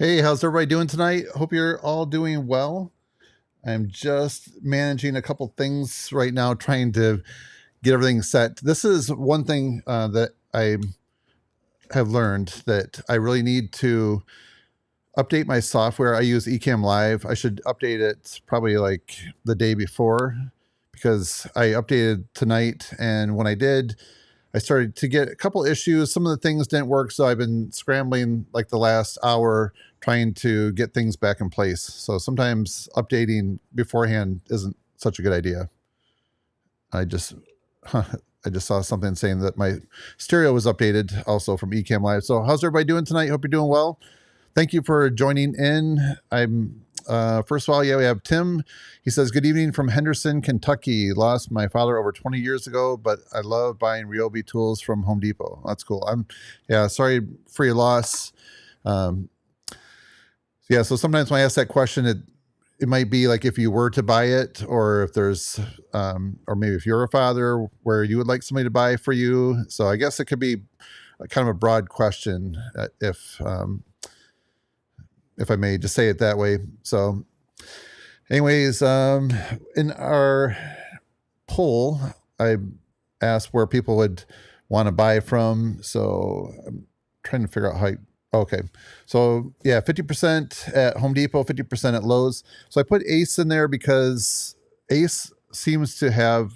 Hey, how's everybody doing tonight? Hope you're all doing well. I'm just managing a couple things right now, trying to get everything set. This is one thing that I have learned that I really need to update my software. I use Ecamm Live. I should update it probably like the day before because I updated tonight. And when I did, I started to get a couple issues. Some of the things didn't work. So I've been scrambling like the last hour trying to get things back in place. So sometimes updating beforehand isn't such a good idea. I just saw something saying that my stereo was updated also from Ecamm Live. So how's everybody doing tonight? Hope you're doing well. Thank you for joining in. I'm first of all, we have Tim. He says, good evening from Henderson, Kentucky. Lost my father over 20 years ago, but I love buying Ryobi tools from Home Depot. That's cool. Sorry for your loss. So sometimes when I ask that question, it might be like if you were to buy it, or if there's, or maybe if you're a father where you would like somebody to buy for you. So I guess it could be kind of a broad question if I may just say it that way. So anyways, in our poll, I asked where people would want to buy from. So I'm trying to figure out how. Okay. So yeah, 50% at Home Depot, 50% at Lowe's. So I put Ace in there because Ace seems to have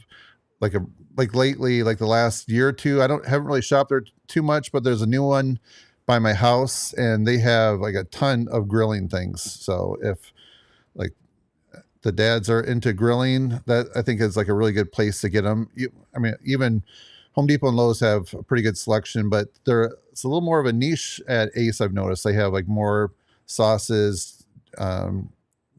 like lately, like the last year or two, haven't really shopped there too much, but there's a new one by my house and they have like a ton of grilling things. So if like the dads are into grilling, that I think is like a really good place to get them. Even Home Depot and Lowe's have a pretty good selection, but it's a little more of a niche at Ace. I've noticed they have like more sauces,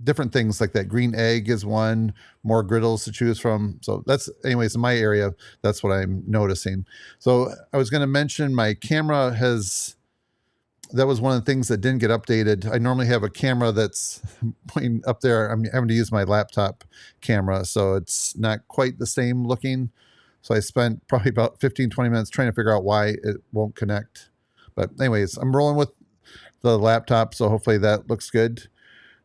different things like that. Green egg is one, more griddles to choose from. So anyways, in my area, that's what I'm noticing. So I was going to mention my camera that was one of the things that didn't get updated. I normally have a camera that's pointing up there. I'm having to use my laptop camera, so it's not quite the same looking. So I spent probably about 15, 20 minutes trying to figure out why it won't connect. But anyways, I'm rolling with the laptop, so hopefully that looks good.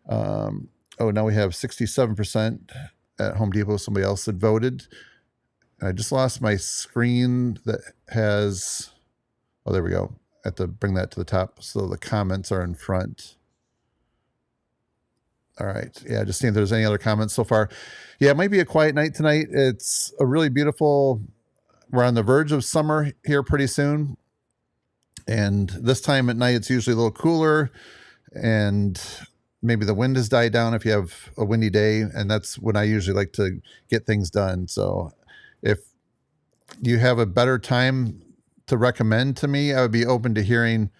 Now we have 67% at Home Depot. Somebody else had voted. I just lost my screen that has, there we go. I have to bring that to the top so the comments are in front. All right. Yeah, just seeing if there's any other comments so far. Yeah, it might be a quiet night tonight. It's a really beautiful, we're on the verge of summer here pretty soon. And this time at night, it's usually a little cooler and maybe the wind has died down if you have a windy day. And that's when I usually like to get things done. So if you have a better time to recommend to me, I would be open to hearing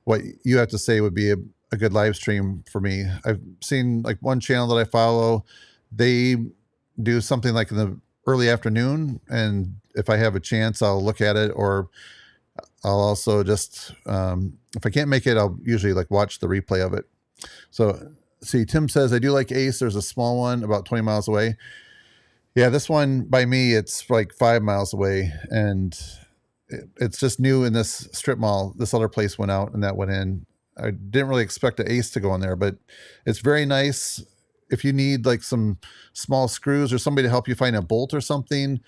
what you have to say would be a good live stream for me. I've seen like one channel that I follow, they do something like in the early afternoon. And if I have a chance, I'll look at it, or I'll also just, if I can't make it, I'll usually like watch the replay of it. So see, Tim says, I do like Ace. There's a small one about 20 miles away. Yeah, this one by me, it's like 5 miles away, and it's just new in this strip mall. This other place went out and that went in. I didn't really expect an Ace to go in there, but it's very nice. If you need like some small screws or somebody to help you find a bolt or something,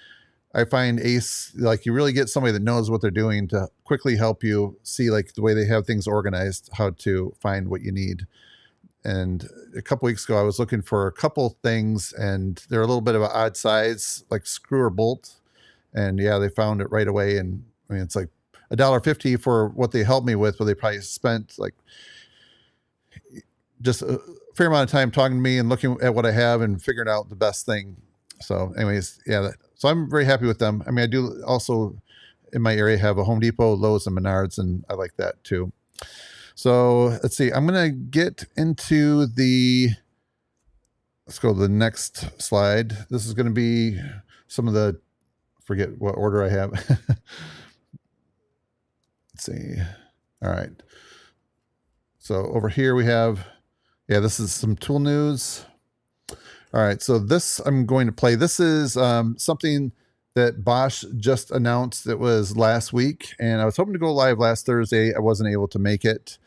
I find Ace, like you really get somebody that knows what they're doing to quickly help you see like the way they have things organized, how to find what you need. And a couple weeks ago, I was looking for a couple things and they're a little bit of an odd size, like screw or bolt. And yeah, they found it right away. And I mean, it's like $1.50 for what they helped me with, but they probably spent like just a fair amount of time talking to me and looking at what I have and figuring out the best thing. So anyways, yeah, so I'm very happy with them. I mean, I do also in my area have a Home Depot, Lowe's, and Menards, and I like that too. So let's see. I'm going to get into let's go to the next slide. This is going to be some of the, forget what order I have. Let's see. All right. So over here we have, yeah, this is some tool news. All right. So this I'm going to play. This is something that Bosch just announced. It was last week, and I was hoping to go live last Thursday. I wasn't able to make it.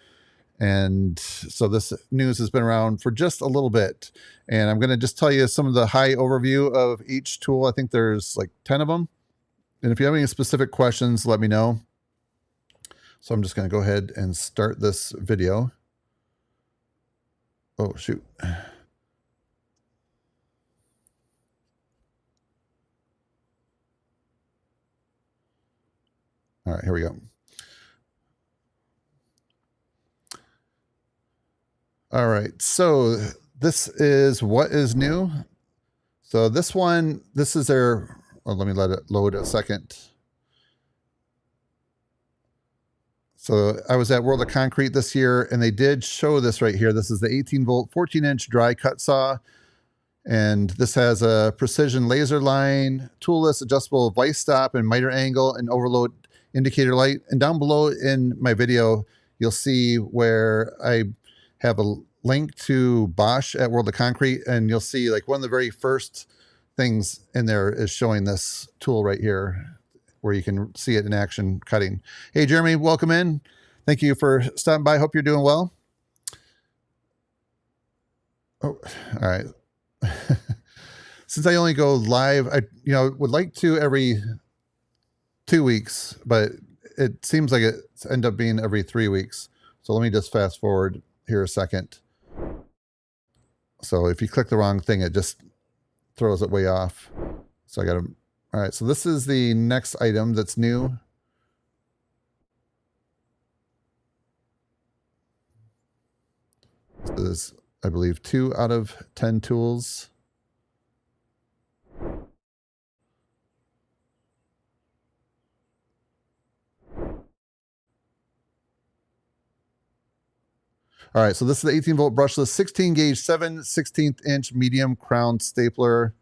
And so this news has been around for just a little bit. And I'm going to just tell you some of the high overview of each tool. I think there's like 10 of them. And if you have any specific questions, let me know. So I'm just going to go ahead and start this video. Oh, shoot. All right, here we go. All right, so this is what is new. So this is their, well, let me let it load a second. So I was at World of Concrete this year, and they did show this right here. This is the 18-volt, 14-inch dry cut saw. And this has a precision laser line, toolless adjustable vice stop and miter angle and overload indicator light. And down below in my video, you'll see where I have a link to Bosch at World of Concrete, and you'll see like one of the very first things in there is showing this tool right here, where you can see it in action cutting. Hey, Jeremy, welcome in. Thank you for stopping by. Hope you're doing well. Oh, all right. Since I only go live, I would like to every 2 weeks, but it seems like it's end up being every 3 weeks. So let me just fast forward here a second. So if you click the wrong thing, it just throws it way off. So I got to, all right. So this is the next item that's new. This is, I believe, 2 out of 10 tools. All right, so this is the 18-volt brushless 16-gauge 7/16" medium crown stapler.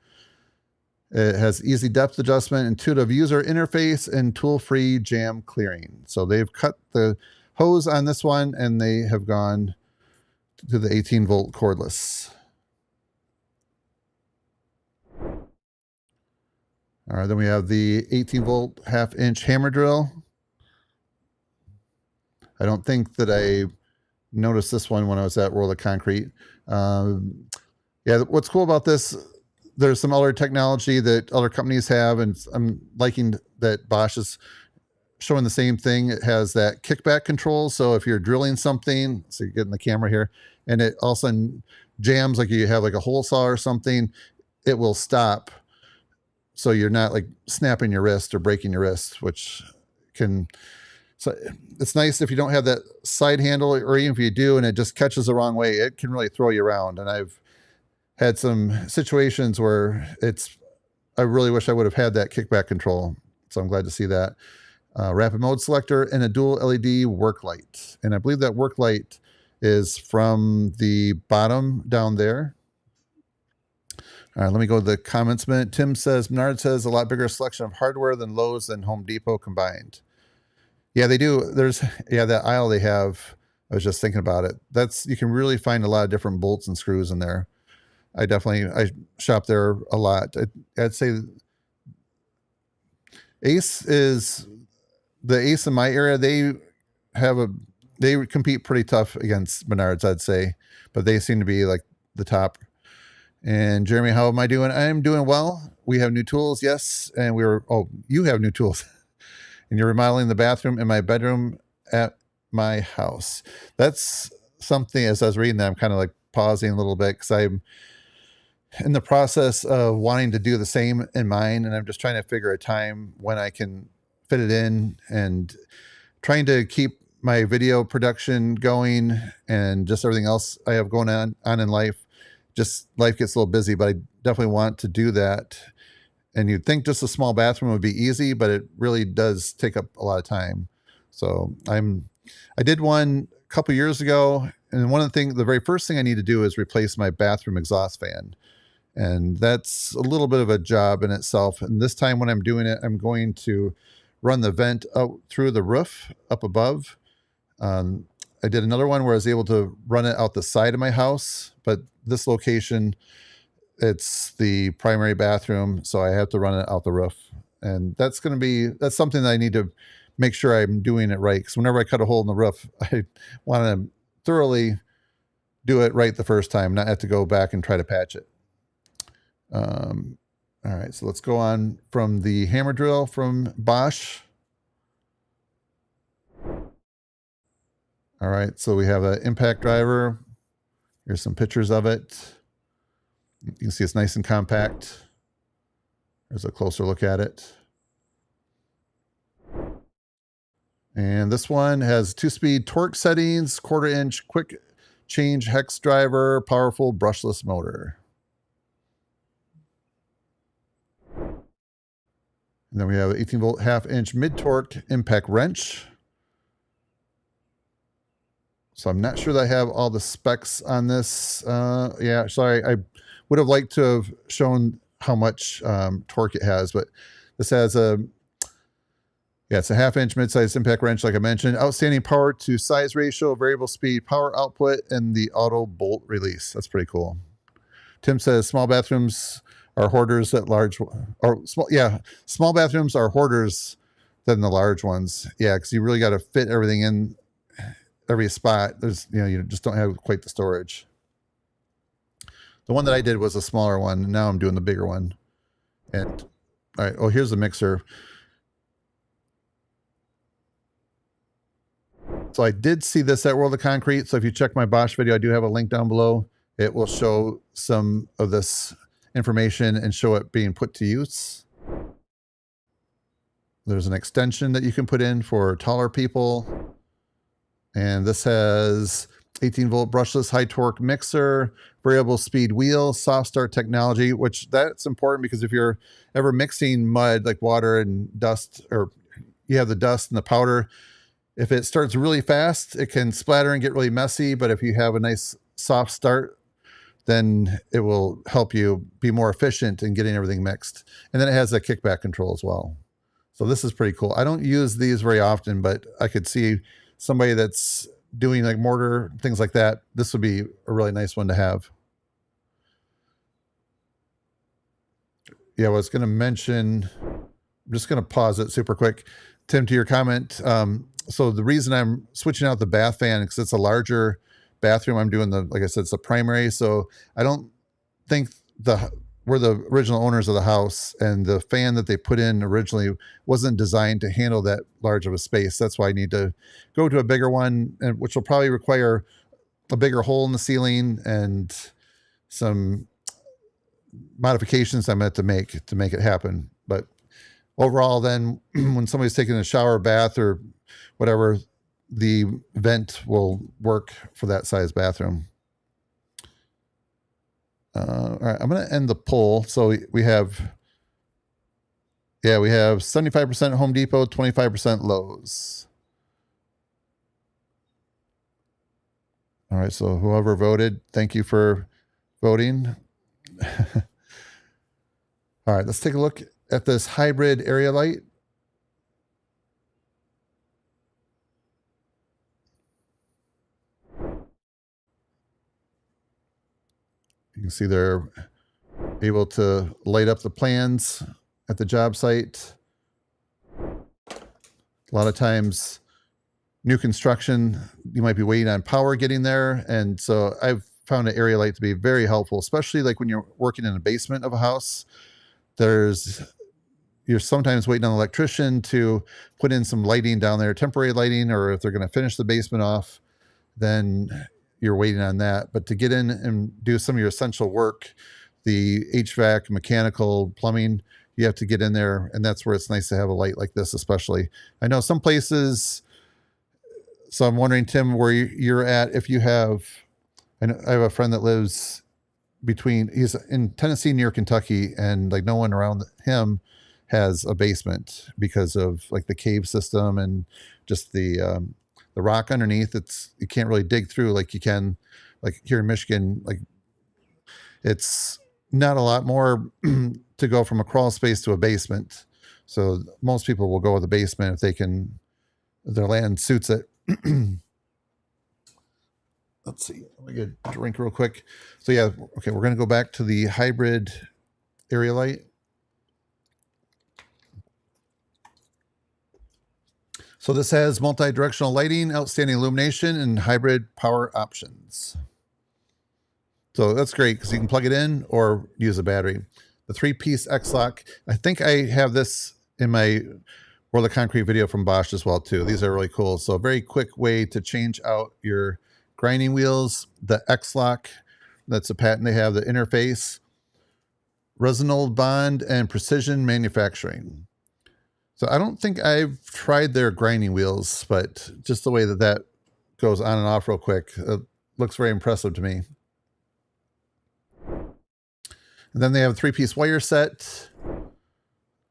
It has easy depth adjustment, intuitive user interface, and tool-free jam clearing. So they've cut the hose on this one, and they have gone to the 18-volt cordless. All right, then we have the 18-volt half-inch hammer drill. I don't think that I noticed this one when I was at World of Concrete. Yeah, what's cool about this, there's some other technology that other companies have, and I'm liking that Bosch is showing the same thing. It has that kickback control. So if you're drilling something, so you're getting the camera here, and it all of a sudden jams, like you have like a hole saw or something, it will stop. So you're not like snapping your wrist or breaking your wrist, which can, so it's nice if you don't have that side handle, or even if you do and it just catches the wrong way, it can really throw you around. And I've had some situations where I really wish I would have had that kickback control. So I'm glad to see that. Rapid mode selector and a dual LED work light. And I believe that work light is from the bottom down there. All right, let me go to the comments a minute. Tim says, Menards has a lot bigger selection of hardware than Lowe's and Home Depot combined. Yeah, they do. There's, yeah, that aisle they have, I was just thinking about it. You can really find a lot of different bolts and screws in there. I shop there a lot. I'd say Ace is the Ace in my area. They compete pretty tough against Menards, I'd say, but they seem to be like the top. And Jeremy, how am I doing? I'm doing well. We have new tools. Yes. And you have new tools. And you're remodeling the bathroom in my bedroom at my house. That's something, as I was reading that, I'm kind of like pausing a little bit because I'm in the process of wanting to do the same in mine. And I'm just trying to figure a time when I can fit it in, and trying to keep my video production going and just everything else I have going on in life, just life gets a little busy, but I definitely want to do that. And you'd think just a small bathroom would be easy, but it really does take up a lot of time. So I did one a couple years ago, and the very first thing I need to do is replace my bathroom exhaust fan. And that's a little bit of a job in itself. And this time when I'm doing it, I'm going to run the vent out through the roof up above. I did another one where I was able to run it out the side of my house, but this location, it's the primary bathroom, so I have to run it out the roof. And that's something that I need to make sure I'm doing it right. Because whenever I cut a hole in the roof, I want to thoroughly do it right the first time, not have to go back and try to patch it. All right, so let's go on from the hammer drill from Bosch. All right, so we have an impact driver. Here's some pictures of it. You can see it's nice and compact. There's a closer look at it. And this one has 2-speed torque settings, 1/4-inch quick change hex driver, powerful brushless motor. And then we have an 18-volt 1/2-inch mid-torque impact wrench. So I'm not sure that I have all the specs on this. Yeah, sorry, I would have liked to have shown how much torque it has, but this has it's a 1/2-inch mid-sized impact wrench, like I mentioned. Outstanding power to size ratio, variable speed power output, and the auto bolt release. That's pretty cool. Tim says small bathrooms are hoarders at large, or small bathrooms are hoarders than the large ones. Yeah, because you really got to fit everything in every spot. You just don't have quite the storage. The one that I did was a smaller one. Now I'm doing the bigger one. And all right, here's the mixer. So I did see this at World of Concrete. So if you check my Bosch video, I do have a link down below. It will show some of this information and show it being put to use. There's an extension that you can put in for taller people. And this has 18-volt brushless high torque mixer, variable speed wheel, soft start technology, which that's important because if you're ever mixing mud like water and dust, or you have the dust and the powder, if it starts really fast, it can splatter and get really messy. But if you have a nice soft start, then it will help you be more efficient in getting everything mixed. And then it has a kickback control as well. So this is pretty cool. I don't use these very often, but I could see somebody that's doing like mortar, things like that. This would be a really nice one to have. Yeah, I was going to mention, I'm just going to pause it super quick. Tim, to your comment. So the reason I'm switching out the bath fan, because it's a larger bathroom. I'm doing like I said, it's the primary. So I don't think we're the original owners of the house, and the fan that they put in originally wasn't designed to handle that large of a space. That's why I need to go to a bigger one, and which will probably require a bigger hole in the ceiling and some modifications I'm going to make it happen. But overall, then when somebody's taking a shower, bath, or whatever, the vent will work for that size bathroom. All right, I'm going to end the poll. So we have 75% Home Depot, 25% Lowe's. All right, so whoever voted, thank you for voting. All right, let's take a look at this hybrid area light. You can see they're able to light up the plans at the job site. A lot of times, new construction, you might be waiting on power getting there. And so I've found an area light to be very helpful, especially like when you're working in a basement of a house. You're sometimes waiting on an electrician to put in some lighting down there, temporary lighting, or if they're going to finish the basement off, then you're waiting on that. But to get in and do some of your essential work, the HVAC, mechanical, plumbing, you have to get in there. And that's where it's nice to have a light like this, especially. I know some places, So I'm wondering, Tim, where you're at, if you have, I have a friend that lives he's in Tennessee near Kentucky, and like no one around him has a basement because of like the cave system and just the rock underneath. You can't really dig through like you can like here in Michigan. Like it's not a lot more to go from a crawl space to a basement. So most people will go with a basement if they can, if their land suits it. Let's see. Let me get a drink real quick. So yeah, okay, we're going to go back to the hybrid area light. So this has multi-directional lighting, outstanding illumination, and hybrid power options. So that's great because you can plug it in or use a battery. The 3-piece X-Lock. I think I have this in my World of Concrete video from Bosch as well too. These are really cool. So a very quick way to change out your grinding wheels. The X-Lock, that's a patent they have, the interface. Resinol bond and precision manufacturing. So I don't think I've tried their grinding wheels, but just the way that goes on and off real quick, it looks very impressive to me. And then they have a 3-piece wire set.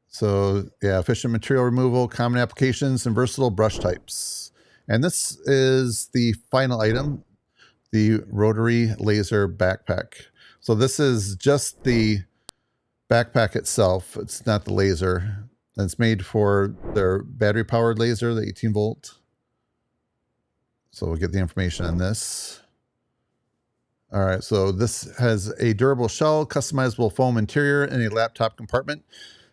So yeah, efficient material removal, common applications, and versatile brush types. And this is the final item, the rotary laser backpack. So this is just the backpack itself. It's not the laser. And it's made for their battery powered laser, the 18 volt. So we'll get the information on this. All right, so this has a durable shell, customizable foam interior, and a laptop compartment.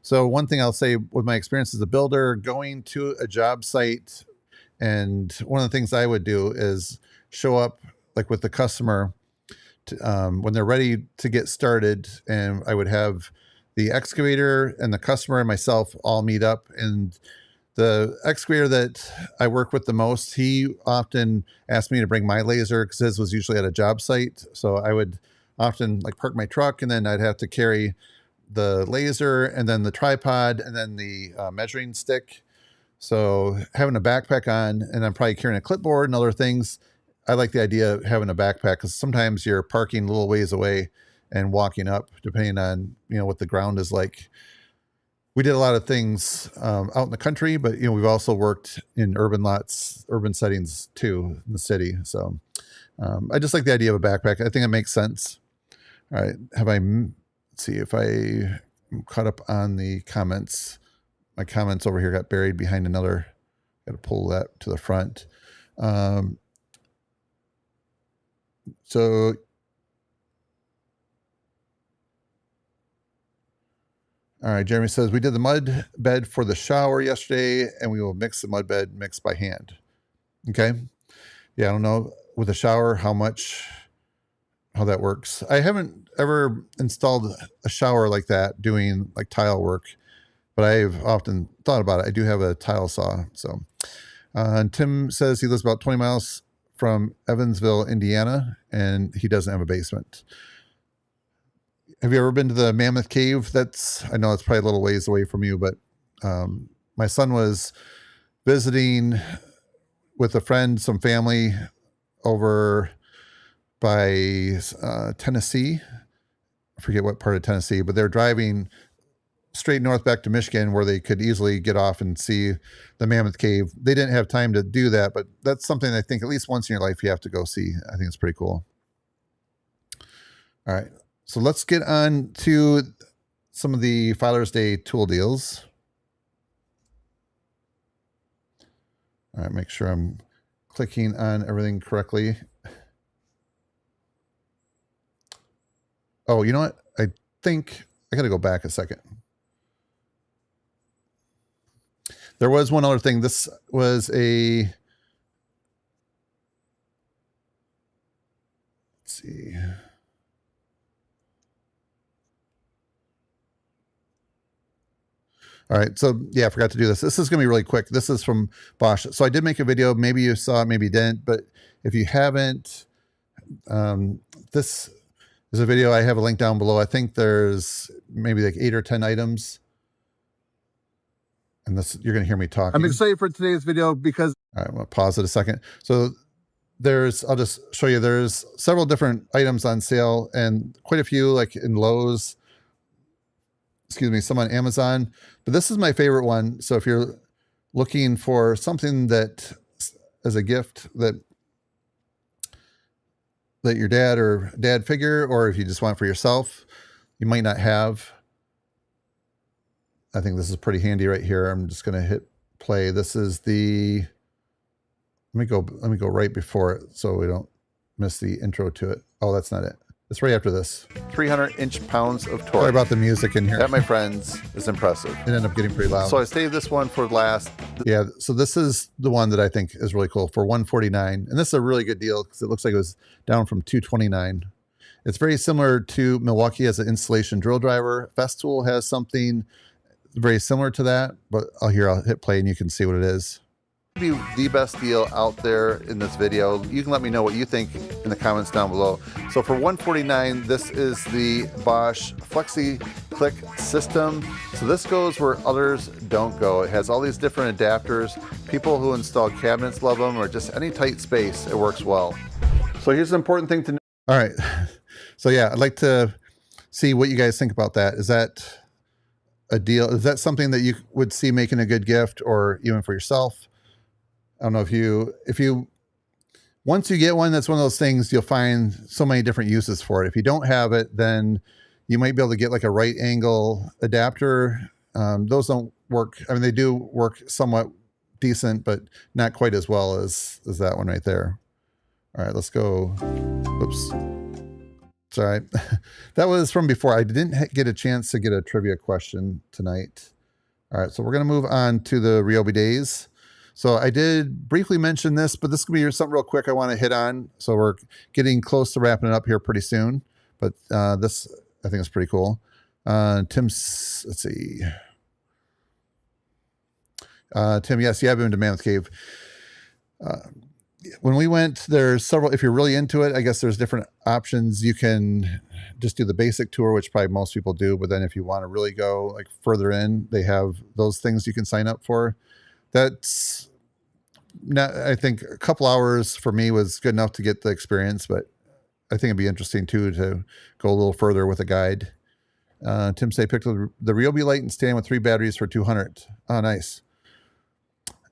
So one thing I'll say with my experience as a builder, going to a job site, and one of the things I would do is show up like with the customer when they're ready to get started, and I would have the excavator and the customer and myself all meet up. And the excavator that I work with the most, he often asked me to bring my laser because his was usually at a job site. So I would often like park my truck, and then I'd have to carry the laser and then the tripod and then the measuring stick. So having a backpack on, and I'm probably carrying a clipboard and other things. I like the idea of having a backpack because sometimes you're parking a little ways away and walking up, depending on, what the ground is like. We did a lot of things out in the country, but, we've also worked in urban settings too, in the city. So I just like the idea of a backpack. I think it makes sense. All right. Let's see if I'm caught up on the comments. My comments over here got buried behind another. Got to pull that to the front. So all right, Jeremy says, we did the mud bed for the shower yesterday, and we will mix the mud bed mixed by hand. Okay. Yeah, I don't know with a shower how that works. I haven't ever installed a shower like that doing like tile work, but I've often thought about it. I do have a tile saw. So and Tim says he lives about 20 miles from Evansville, Indiana, and he doesn't have a basement. Have you ever been to the Mammoth Cave? I know it's probably a little ways away from you, but my son was visiting with a friend, some family over by Tennessee. I forget what part of Tennessee, but they're driving straight north back to Michigan where they could easily get off and see the Mammoth Cave. They didn't have time to do that, but that's something I think at least once in your life you have to go see. I think it's pretty cool. All right. So let's get on to some of the Father's Day tool deals. All right, make sure I'm clicking on everything correctly. Oh, you know what? I think I got to go back a second. There was one other thing. This was let's see. All right. So yeah, I forgot to do this. This is going to be really quick. This is from Bosch. So I did make a video. Maybe you saw it, maybe you didn't. But if you haven't, this is a video. I have a link down below. I think there's maybe like 8 or 10 items. And this, you're going to hear me talking. I'm excited for today's video because... All right, I'm going to pause it a second. So I'll just show you, there's several different items on sale and quite a few like in Lowe's, excuse me, some on Amazon, but this is my favorite one. So if you're looking for something that as a gift that your dad figure, or if you just want it for yourself, you might not have, I think this is pretty handy right here. I'm just going to hit play. This is the, let me go right before it so we don't miss the intro to it. Oh, that's not it. It's right after this. 300 pounds of torque. Sorry about the music in here. That, my friends, is impressive. It ended up getting pretty loud. So I saved this one for last. Yeah, so this is the one that I think is really cool for $149. And this is a really good deal because it looks like it was down from $229. It's very similar to Milwaukee as an installation drill driver. Festool has something very similar to that, but I'll hit play and you can see what it is. Be the best deal out there in this video. You can let me know what you think in the comments down below. So for $149, this is the Bosch Flexi Click system. So this goes where others don't go. It has all these different adapters. People who install cabinets love them, or just any tight space, it works well. So here's an important thing to know. All right. So yeah, I'd like to see what you guys think about that. Is that a deal? Is that something that you would see making a good gift, or even for yourself? I don't know if you, once you get one, that's one of those things you'll find so many different uses for it. If you don't have it, then you might be able to get like a right angle adapter. Those don't work. I mean, they do work somewhat decent, but not quite as well as that one right there. All right, let's go. Oops. Sorry. That was from before. I didn't get a chance to get a trivia question tonight. All right, so we're going to move on to the Ryobi Days. So I did briefly mention this, but this could be something real quick I want to hit on. So we're getting close to wrapping it up here pretty soon. But this, I think, is pretty cool. Tim's, let's see. Tim, yes, yeah, I've been to Mammoth Cave. When we went, there's several, if you're really into it, I guess there's different options. You can just do the basic tour, which probably most people do. But then if you want to really go like further in, they have those things you can sign up for. That's not, I think a couple hours for me was good enough to get the experience, but I think it'd be interesting too to go a little further with a guide. Tim say picked the Ryobi light and stand with 3 batteries for $200. Oh, nice.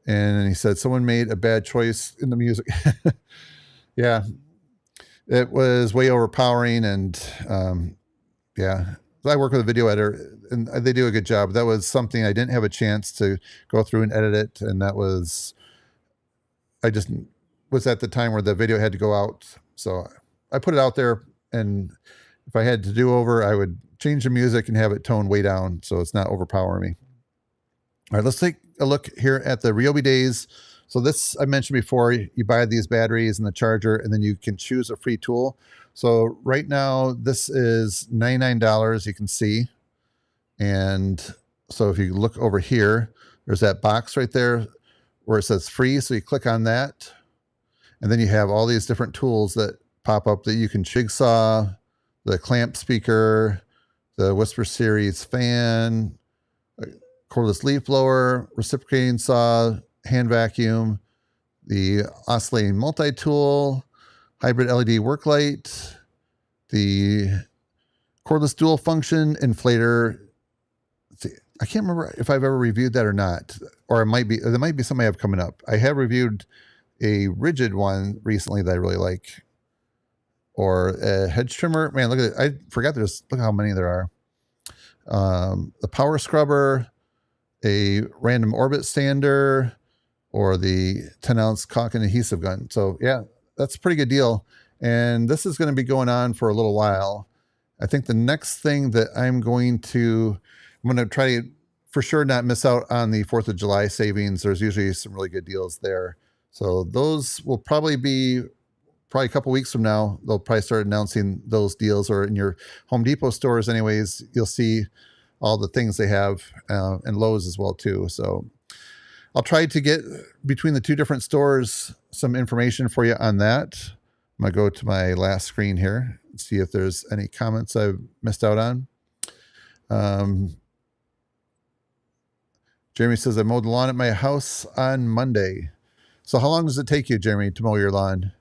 And he said someone made a bad choice in the music. Yeah, it was way overpowering, and yeah. I work with a video editor and they do a good job. That was something I didn't have a chance to go through and edit it. And that was, I just was at the time where the video had to go out. So I put it out there, and if I had to do over, I would change the music and have it toned way down so it's not overpowering me. All right, let's take a look here at the Ryobi Days. So this, I mentioned before, you buy these batteries and the charger, and then you can choose a free tool. So right now, this is $99, you can see. And so if you look over here, there's that box right there where it says free. So you click on that, and then you have all these different tools that pop up that you can jigsaw, the clamp speaker, the Whisper Series fan, cordless leaf blower, reciprocating saw, hand vacuum, the oscillating multi-tool, hybrid LED work light, the cordless dual function inflator. Let's see, I can't remember if I've ever reviewed that or not, or there might be something I have coming up. I have reviewed a rigid one recently that I really like, or a hedge trimmer. Man, look at it. I forgot look how many there are. The power scrubber, a random orbit sander, or the 10-ounce caulk and adhesive gun. So yeah, that's a pretty good deal. And this is going to be going on for a little while. I think the next thing that I'm going to try to for sure not miss out on the 4th of July savings. There's usually some really good deals there. So those will probably be a couple weeks from now. They'll probably start announcing those deals, or in your Home Depot stores anyways, you'll see all the things they have, and Lowe's as well too. So I'll try to get between the two different stores some information for you on that. I'm going to go to my last screen here and see if there's any comments I've missed out on. Jeremy says, I mowed the lawn at my house on Monday. So how long does it take you, Jeremy, to mow your lawn?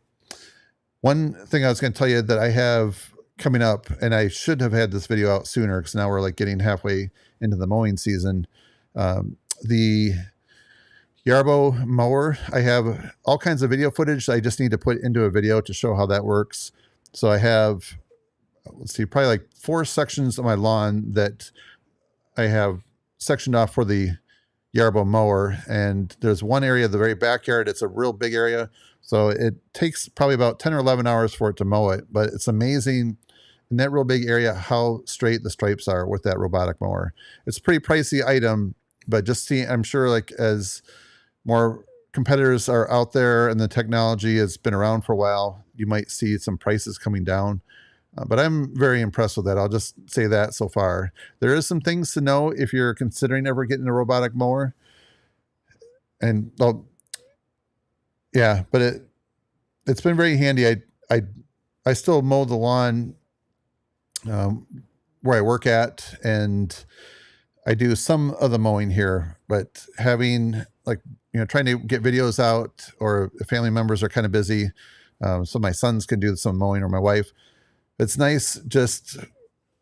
One thing I was going to tell you that I have coming up, and I should have had this video out sooner because now we're like getting halfway into the mowing season. The Ryobi mower, I have all kinds of video footage I just need to put into a video to show how that works. So I have, let's see, probably like 4 sections of my lawn that I have sectioned off for the Ryobi mower. And there's one area of the very backyard. It's a real big area. So it takes probably about 10 or 11 hours for it to mow it. But it's amazing in that real big area how straight the stripes are with that robotic mower. It's a pretty pricey item, but just see, I'm sure like as more competitors are out there and the technology has been around for a while, you might see some prices coming down. But I'm very impressed with that. I'll just say that so far. There is some things to know if you're considering ever getting a robotic mower. And well, yeah, but it's been very handy. I still mow the lawn where I work at, and I do some of the mowing here, but having like, trying to get videos out, or if family members are kind of busy, so my sons can do some mowing, or my wife. It's nice just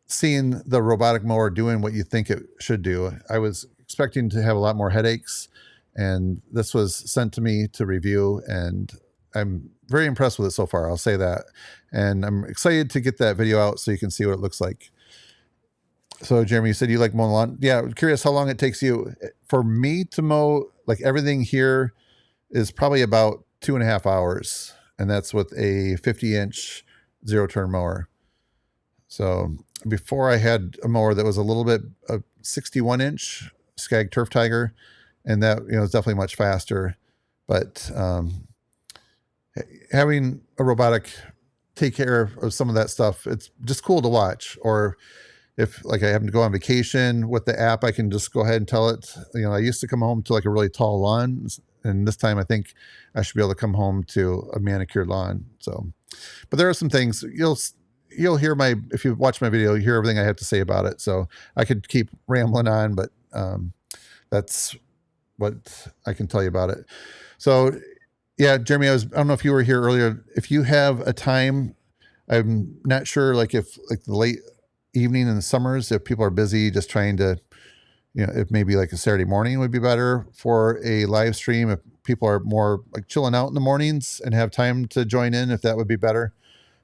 seeing the robotic mower doing what you think it should do. I was expecting to have a lot more headaches, and this was sent to me to review, and I'm very impressed with it so far. I'll say that. And I'm excited to get that video out so you can see what it looks like. So Jeremy, you said you like mowing the lawn. Yeah, I'm curious how long it takes you. For me to mow, like everything here is probably about 2.5 hours. And that's with a 50-inch zero-turn mower. So before I had a mower that was a little bit a 61-inch Skag Turf Tiger, and that is definitely much faster. But having a robotic take care of some of that stuff, it's just cool to watch. Or if like I happen to go on vacation with the app, I can just go ahead and tell it. I used to come home to like a really tall lawn, and this time I think I should be able to come home to a manicured lawn. So, but there are some things you'll hear if you watch my video, you hear everything I have to say about it. So I could keep rambling on, but that's what I can tell you about it. So yeah, Jeremy, I don't know if you were here earlier. If you have a time, I'm not sure, like if like the late evening in the summers, if people are busy just trying to, if maybe like a Saturday morning would be better for a live stream. If people are more like chilling out in the mornings and have time to join in, if that would be better.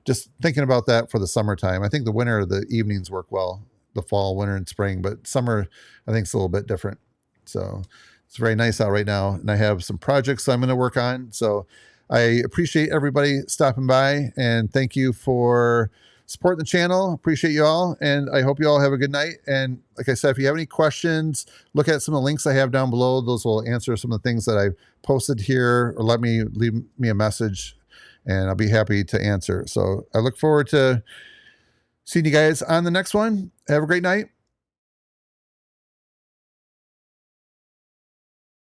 Just thinking about that for the summertime. I think the winter, the evenings work well, the fall, winter, and spring, but summer, I think it's a little bit different. So it's very nice out right now, and I have some projects I'm going to work on. So I appreciate everybody stopping by, and thank you for supporting the channel. Appreciate you all, and I hope you all have a good night. And like I said, if you have any questions, look at some of the links I have down below. Those will answer some of the things that I posted here, or leave me a message, and I'll be happy to answer. So I look forward to seeing you guys on the next one. Have a great night.